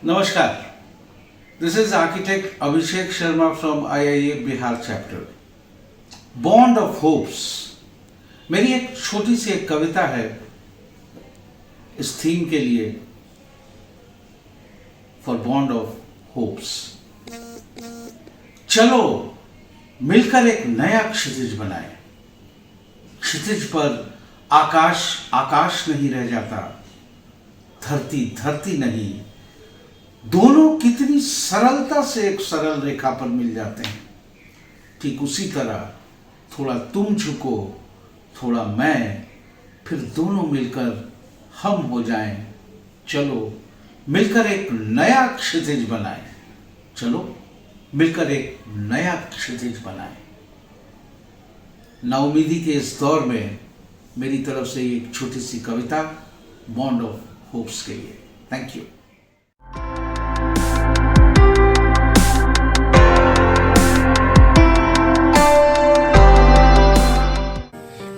नमस्कार, this is architect Abhishek Sharma from IIA Bihar chapter. Bond of hopes मेरी एक छोटी सी एक कविता है इस थीम के लिए, फॉर बॉन्ड ऑफ होप्स। चलो मिलकर एक नया क्षितिज बनाए, क्षितिज पर आकाश आकाश नहीं रह जाता, धरती धरती नहीं, दोनों कितनी सरलता से एक सरल रेखा पर मिल जाते हैं। ठीक उसी तरह थोड़ा तुम झुको थोड़ा मैं, फिर दोनों मिलकर हम हो जाएं। चलो मिलकर एक नया क्षितिज बनाएं, चलो मिलकर एक नया क्षितिज बनाएं। नाउमीदी के इस दौर में मेरी तरफ से एक छोटी सी कविता बॉन्ड ऑफ होप्स के लिए। Thank you.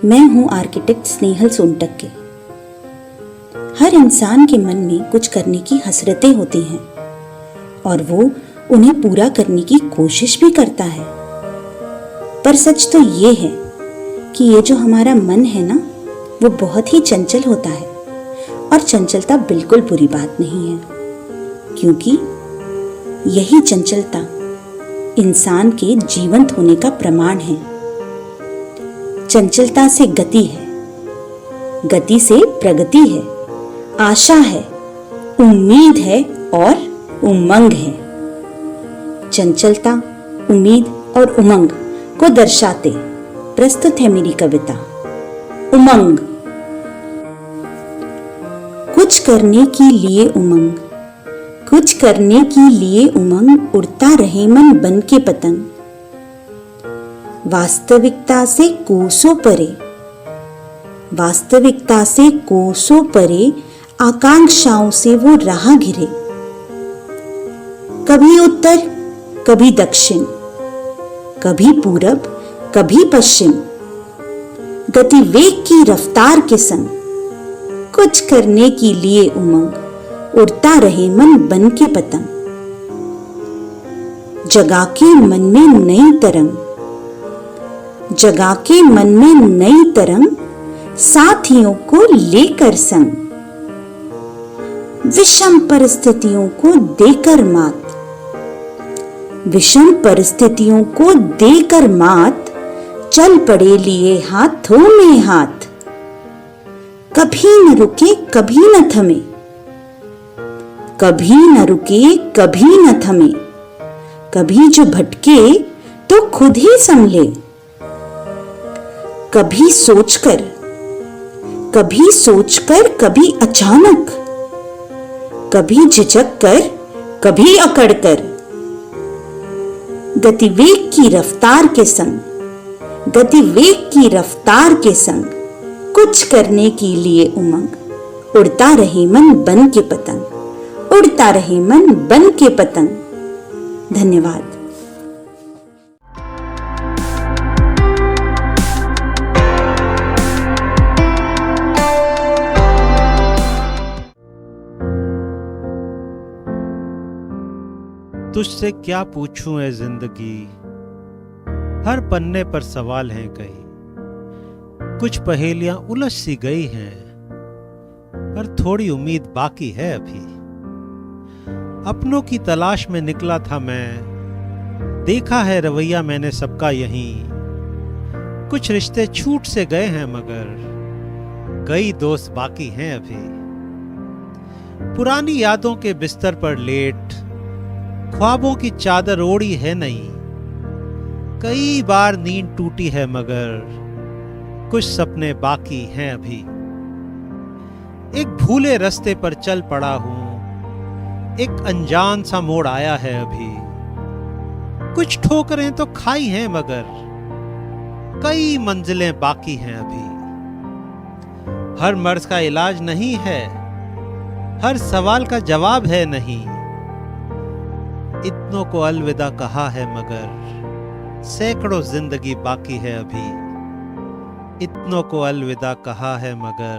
मैं हूं आर्किटेक्ट स्नेहल सोनटक्के। हर इंसान के मन में कुछ करने की हसरतें होती हैं और वो उन्हें पूरा करने की कोशिश भी करता है। पर सच तो ये है कि ये जो हमारा मन है ना, वो बहुत ही चंचल होता है और चंचलता बिल्कुल बुरी बात नहीं है, क्योंकि यही चंचलता इंसान के जीवंत होने का प्रमाण है। चंचलता से गति है, गति से प्रगति है, आशा है, उम्मीद है और उमंग है। चंचलता, उम्मीद और उमंग को दर्शाते प्रस्तुत है मेरी कविता उमंग। कुछ करने के लिए उमंग, कुछ करने के लिए उमंग, उड़ता रहे मन बन के पतंग। वास्तविकता से कोसों परे, वास्तविकता से कोसों परे, आकांक्षाओं से वो राह घिरे। कभी उत्तर कभी दक्षिण, कभी पूरब कभी पश्चिम, गति वेग की रफ्तार के संग, कुछ करने के लिए उमंग, उड़ता रहे मन बन के पतंग। जगा के मन में नई तरंग, जगा के मन में नई तरंग, साथियों को लेकर संग। विषम परिस्थितियों को देकर मात, विषम परिस्थितियों को देकर मात, चल पड़े लिए हाथों में हाथ। कभी न रुके कभी न थमे, कभी न रुके कभी न थमे, कभी जो भटके तो खुद ही संभले। कभी सोचकर कभी अचानक, कभी झिझक कर कभी अकड़ कर। गतिवेग की रफ्तार के संग, गतिवेग की रफ्तार के संग, कुछ करने के लिए उमंग, उड़ता रहे मन बन के पतंग, उड़ता रहे मन बन के पतंग। धन्यवाद। तुझसे क्या पूछूं ए जिंदगी, हर पन्ने पर सवाल हैं कई। कुछ पहेलियां उलझ सी गई हैं, पर थोड़ी उम्मीद बाकी है अभी। अपनों की तलाश में निकला था मैं, देखा है रवैया मैंने सबका यहीं। कुछ रिश्ते छूट से गए हैं मगर कई दोस्त बाकी हैं अभी। पुरानी यादों के बिस्तर पर लेट, ख्वाबों की चादर ओढ़ी है नहीं। कई बार नींद टूटी है मगर कुछ सपने बाकी हैं अभी। एक भूले रास्ते पर चल पड़ा हूं, एक अनजान सा मोड़ आया है अभी। कुछ ठोकरें तो खाई हैं मगर कई मंजिलें बाकी हैं अभी। हर मर्ज का इलाज नहीं है, हर सवाल का जवाब है नहीं। इतनों को अलविदा कहा है मगर सैकड़ों जिंदगी बाकी है अभी। इतनों को अलविदा कहा है मगर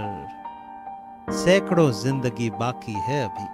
सैकड़ों जिंदगी बाकी है अभी।